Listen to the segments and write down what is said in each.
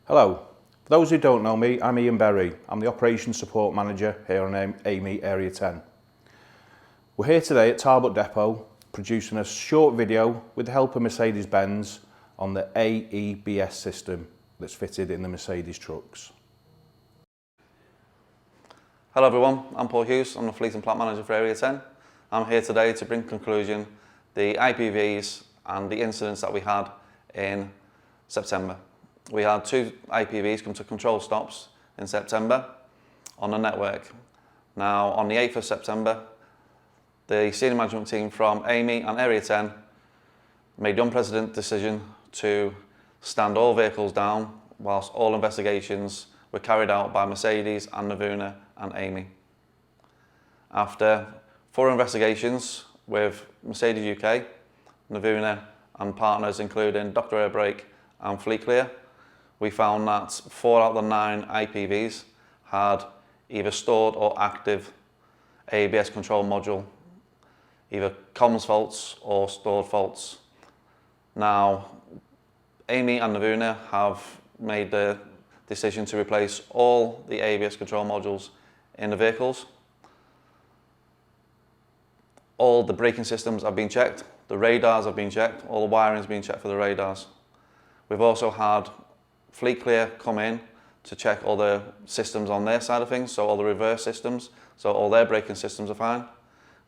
Hello, for those who don't know me, I'm Ian Berry. I'm the Operations Support Manager here on Amey Area 10. We're here today at Talbot Depot producing a short video with the help of Mercedes-Benz on the AEBS system that's fitted in the Mercedes trucks. Hello everyone, I'm Paul Hughes, I'm the Fleet and Plant Manager for Area 10. I'm here today to bring to conclusion the IPVs and the incidents that we had in September. We had 2 IPVs come to control stops in September on the network. Now on the 8th of September, the senior management team from Amey and Area 10 made the unprecedented decision to stand all vehicles down whilst all investigations were carried out by Mercedes and Navuna and Amey. After 4 investigations with Mercedes UK, Navuna and partners including Dr. Air Brake and Fleet Clear, we found that 4 out of the 9 IPVs had either stored or active ABS control module, either comms faults or stored faults. Now, Amey and Navuna have made the decision to replace all the ABS control modules in the vehicles. All the braking systems have been checked, the radars have been checked, all the wiring has been checked for the radars. We've also had Fleet Clear come in to check all the systems on their side of things, so all the reverse systems, so all their braking systems are fine.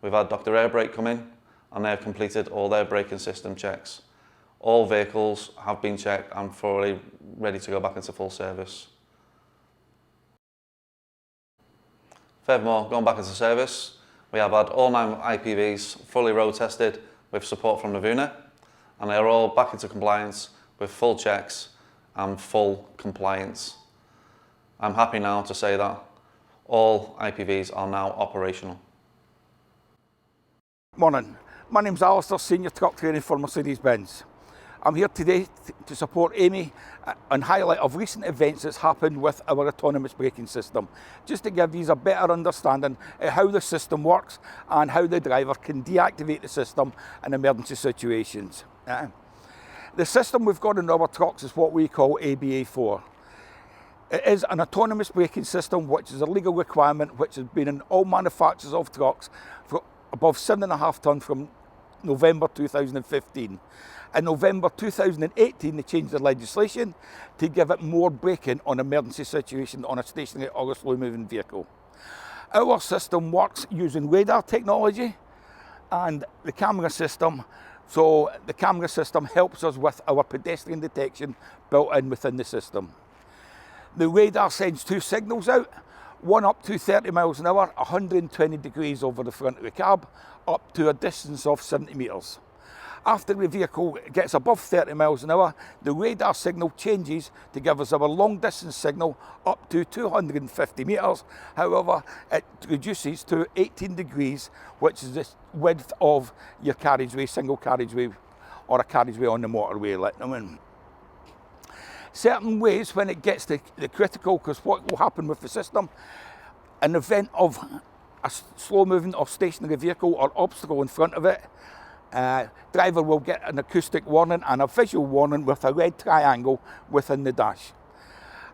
We've had Dr. Air Brake come in and they've completed all their braking system checks. All vehicles have been checked and thoroughly ready to go back into full service. Furthermore, going back into service, we have had all 9 IPVs fully road tested with support from Navuna, and they are all back into compliance with full checks and full compliance. I'm happy now to say that all IPVs are now operational. Morning, my name's Alistair, Senior Truck Training for Mercedes-Benz. I'm here today to support Amey and highlight of recent events that's happened with our autonomous braking system, just to give you a better understanding of how the system works and how the driver can deactivate the system in emergency situations. The system we've got in our trucks is what we call ABA4. It is an autonomous braking system which is a legal requirement which has been in all manufacturers of trucks for above 7.5 tonne from November 2015. In November 2018 they changed the legislation to give it more braking on emergency situations on a stationary or a slow moving vehicle. Our system works using radar technology and the camera system. So the camera system helps us with our pedestrian detection built in within the system. The radar sends 2 signals out, one up to 30 miles an hour, 120 degrees over the front of the cab, up to a distance of 70 metres. After the vehicle gets above 30 miles an hour, the radar signal changes to give us our long distance signal up to 250 metres. However, it reduces to 18 degrees, which is the width of your carriageway, single carriageway, or a carriageway on the motorway, let them in. Certain ways when it gets to the critical, because what will happen with the system, an event of a slow moving or stationary vehicle or obstacle in front of it, driver will get an acoustic warning and a visual warning with a red triangle within the dash.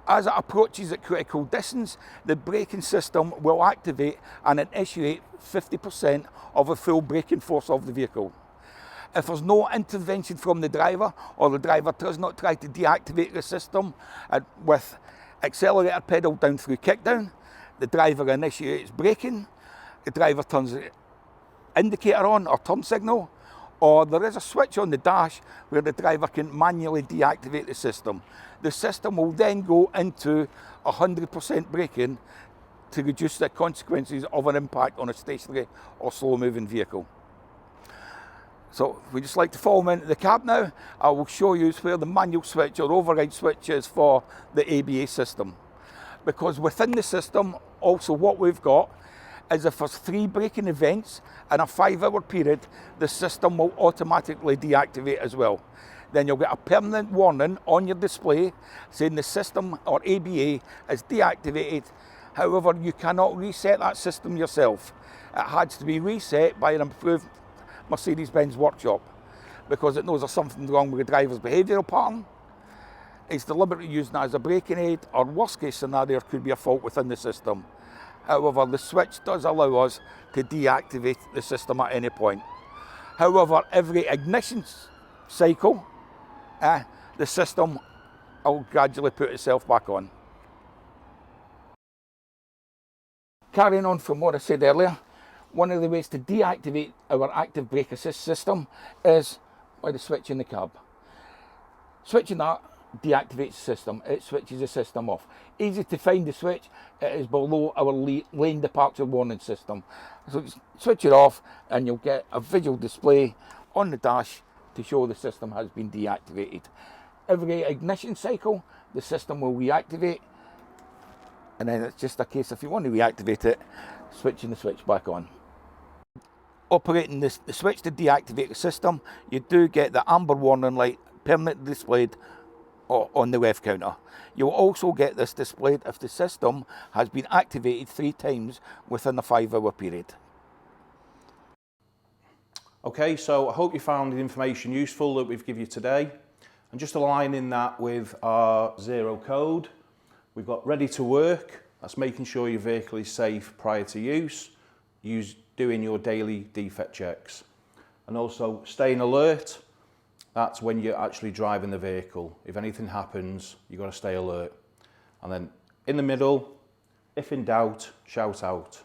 As it approaches at critical distance, the braking system will activate and initiate 50% of the full braking force of the vehicle. If there's no intervention from the driver, or the driver does not try to deactivate the system with accelerator pedal down through kickdown, the driver initiates braking, the driver turns the indicator on or turn signal, or there is a switch on the dash where the driver can manually deactivate the system. The system will then go into 100% braking to reduce the consequences of an impact on a stationary or slow moving vehicle. So if we just like to follow me into the cab now, I will show you where the manual switch or override switch is for the ABA system. Because within the system, also what we've got is if there's 3 braking events in a 5-hour period, the system will automatically deactivate as well. Then you'll get a permanent warning on your display saying the system or ABA is deactivated. However, you cannot reset that system yourself. It has to be reset by an approved Mercedes-Benz workshop because it knows there's something wrong with the driver's behavioural pattern. is deliberately used as a braking aid, or worst case scenario, there could be a fault within the system. However, the switch does allow us to deactivate the system at any point. However, every ignition cycle, the system will gradually put itself back on. Carrying on from what I said earlier, one of the ways to deactivate our active brake assist system is by the switch in the cab. Switching that deactivates the system, it switches the system off. Easy to find the switch, it is below our lane departure warning system. So switch it off and you'll get a visual display on the dash to show the system has been deactivated. Every ignition cycle, the system will reactivate, and then it's just a case, if you want to reactivate it, switching the switch back on. Operating the switch to deactivate the system, you do get the amber warning light permanently displayed on the rev counter. You'll also get this displayed if the system has been activated 3 times within a 5-hour period. Okay, so I hope you found the information useful that we've given you today. And just aligning that with our zero code, we've got ready to work. That's making sure your vehicle is safe prior to use, doing your daily defect checks. And also staying alert. That's when you're actually driving the vehicle. If anything happens, you've got to stay alert. And then in the middle, if in doubt, shout out.